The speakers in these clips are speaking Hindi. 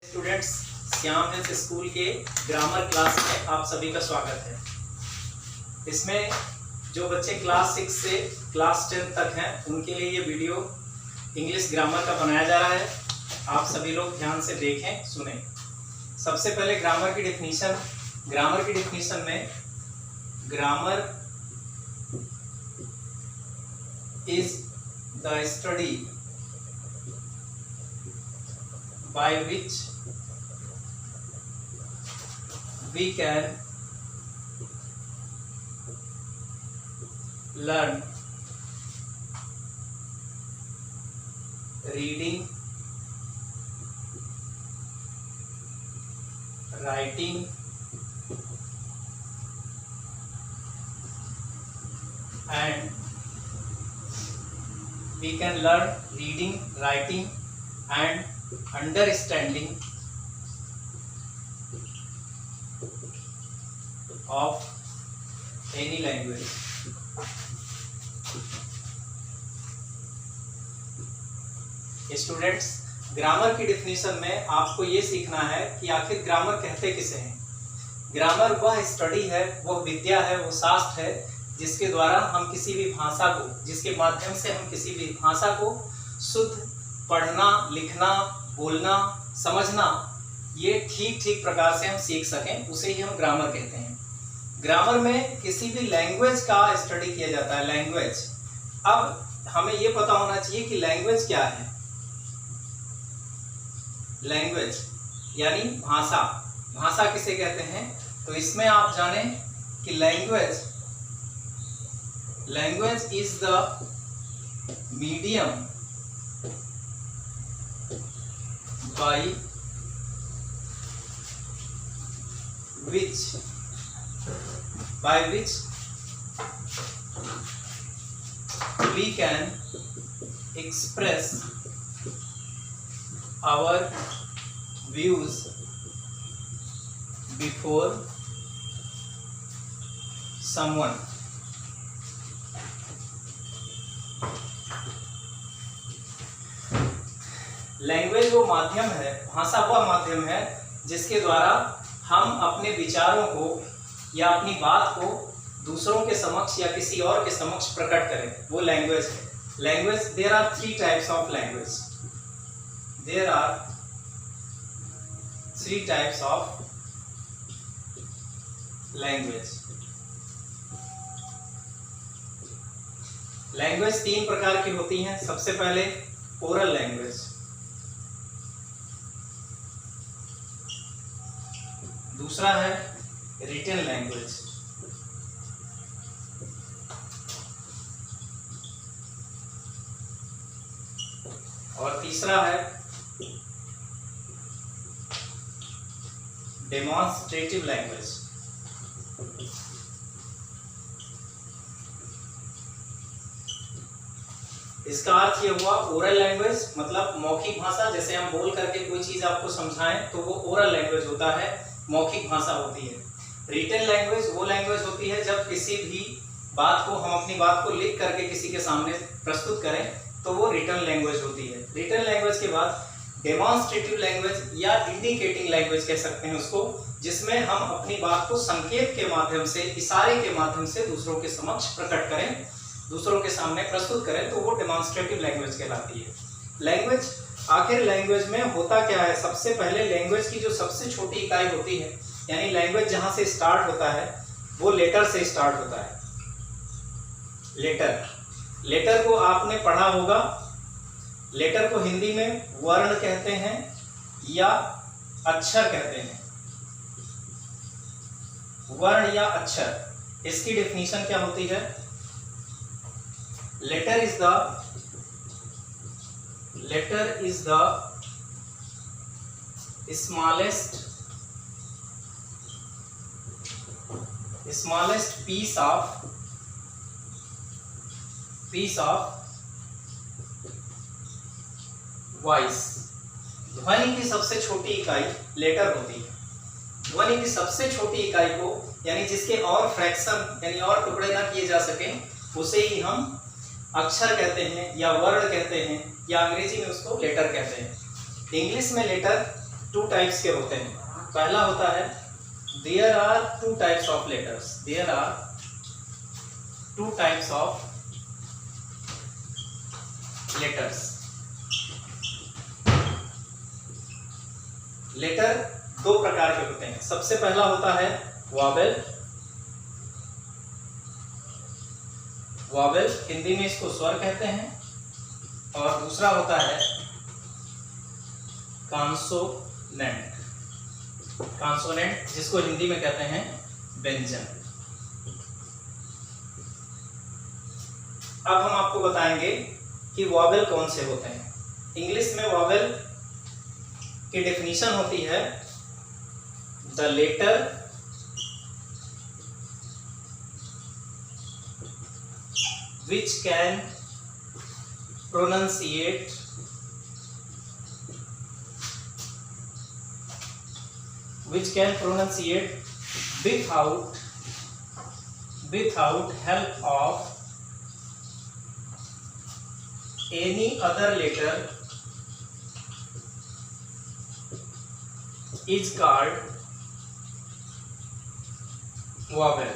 स्टूडेंट्स, श्याम हेल्थ स्कूल के ग्रामर क्लास में आप सभी का स्वागत है। इसमें जो बच्चे क्लास 6 से क्लास 10 तक हैं उनके लिए ये वीडियो इंग्लिश ग्रामर का बनाया जा रहा है। आप सभी लोग ध्यान से देखें, सुनें। सबसे पहले ग्रामर की डेफिनेशन में grammar is the study by which we can learn reading, writing, and we can learn reading, writing and understanding of any language. Students, grammar की डेफिनेशन में आपको ये सीखना है कि आखिर ग्रामर कहते किसे हैं। ग्रामर वह स्टडी है, वह विद्या है, वो शास्त्र है जिसके द्वारा हम किसी भी भाषा को, जिसके माध्यम से हम किसी भी भाषा को शुद्ध पढ़ना, लिखना, बोलना, समझना, ये ठीक प्रकार से हम सीख सकें, उसे ही हम ग्रामर कहते हैं। ग्रामर में किसी भी लैंग्वेज का स्टडी किया जाता है। लैंग्वेज, अब हमें ये पता होना चाहिए कि लैंग्वेज क्या है। लैंग्वेज यानी भाषा। भाषा किसे कहते हैं? तो इसमें आप जानें कि language is the medium by which we can express our views before someone. Language वो माध्यम है, भाषा वह माध्यम है जिसके द्वारा हम अपने विचारों को या अपनी बात को दूसरों के समक्ष या किसी और के समक्ष प्रकट करें, वो लैंग्वेज है। Language, there are 3 types of language. There are 3 types of language. Language 3 प्रकार की होती हैं। सबसे पहले ओरल लैंग्वेज, दूसरा है रिटन लैंग्वेज, और तीसरा है डेमोन्स्ट्रेटिव लैंग्वेज। इसका अर्थ ये हुआ, ओरल लैंग्वेज मतलब मौखिक भाषा, जैसे हम बोल करके कोई चीज आपको समझाएं तो वो ओरल लैंग्वेज होता है, मौखिक भाषा होती है। रिटन लैंग्वेज वो लैंग्वेज होती है जब किसी भी बात को हम अपनी बात को लिख करके किसी के सामने प्रस्तुत करें तो वो रिटन लैंग्वेज होती है। रिटन लैंग्वेज के बाद डेमोन्स्ट्रेटिव लैंग्वेज या इंडिकेटिंग लैंग्वेज कह सकते हैं उसको, जिसमें हम अपनी बात को संकेत के माध्यम से, इशारे के माध्यम से दूसरों के समक्ष प्रकट करें, दूसरों के सामने प्रस्तुत करें, तो वो डेमोन्स्ट्रेटिव लैंग्वेज कहलाती है। लैंग्वेज, आखिर लैंग्वेज में होता क्या है? सबसे पहले लैंग्वेज की जो सबसे छोटी इकाई होती है, यानी लैंग्वेज जहां से स्टार्ट होता है वो लेटर से स्टार्ट होता है। लेटर को आपने पढ़ा होगा। लेटर को हिंदी में वर्ण कहते हैं या अक्षर कहते हैं। वर्ण या अक्षर, इसकी डेफिनेशन क्या होती है? Letter is the smallest piece of voice। ध्वनि की सबसे छोटी इकाई लेटर होती है। ध्वनि की सबसे छोटी इकाई को, यानी जिसके और फ्रैक्शन यानी और टुकड़े ना किए जा सके, उसे ही हम अक्षर कहते हैं या वर्ण कहते हैं या अंग्रेजी में उसको लेटर कहते हैं। इंग्लिश में लेटर टू टाइप्स के होते हैं। पहला होता है there are two types of letters, there are two types of letters. Letter दो प्रकार के होते हैं। सबसे पहला होता है वॉवेल, वॉवेल हिंदी में इसको स्वर कहते हैं, और दूसरा होता है कॉन्सोनेंट, कॉन्सोनेंट जिसको हिंदी में कहते हैं व्यंजन। अब हम आपको बताएंगे कि वॉवेल कौन से होते हैं। इंग्लिश में वॉवेल की डेफिनेशन होती है the letter which can pronunciate without help of any other letter is called vowel।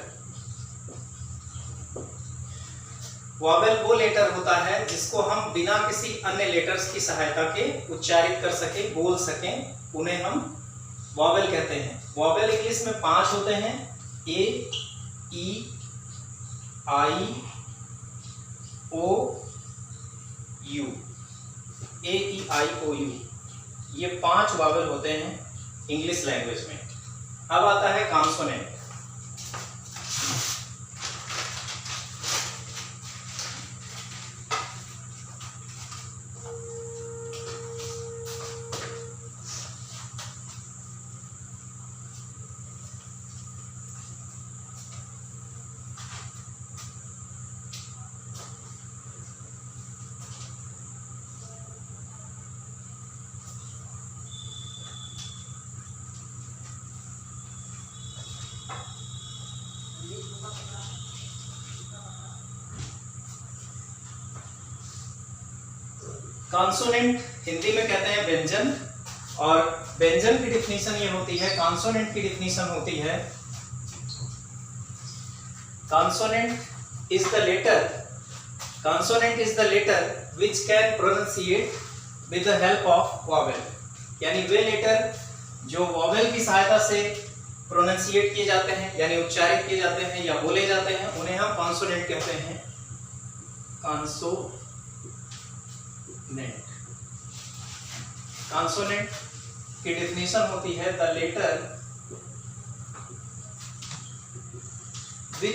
Vowel वो लेटर होता है जिसको हम बिना किसी अन्य लेटर्स की सहायता के उच्चारित कर सकें, बोल सकें, उन्हें हम वॉवेल कहते हैं। वॉवेल इंग्लिश में 5 होते हैं, ए, ई, आई, ओ, you, A, E, I, O, you, ये 5 वॉवेल होते हैं इंग्लिश लैंग्वेज में। अब आता है कॉन्सोनेंट। कॉन्सोनेंट हिंदी में कहते हैं व्यंजन, और व्यंजन की डिफिनीशन ये होती है, कॉन्सोनेंट की डिफिनीशन होती है consonant is the letter which can pronunciate with the help of vowel. यानी वे लेटर जो वॉवेल की सहायता से प्रोनाउंसिएट किए जाते हैं, यानी उच्चारित किए जाते हैं या बोले जाते हैं, उन्हें हम कॉन्सोनेंट कहते हैं। कॉन्सोनेंट की डेफिनेशन होती है द लेटर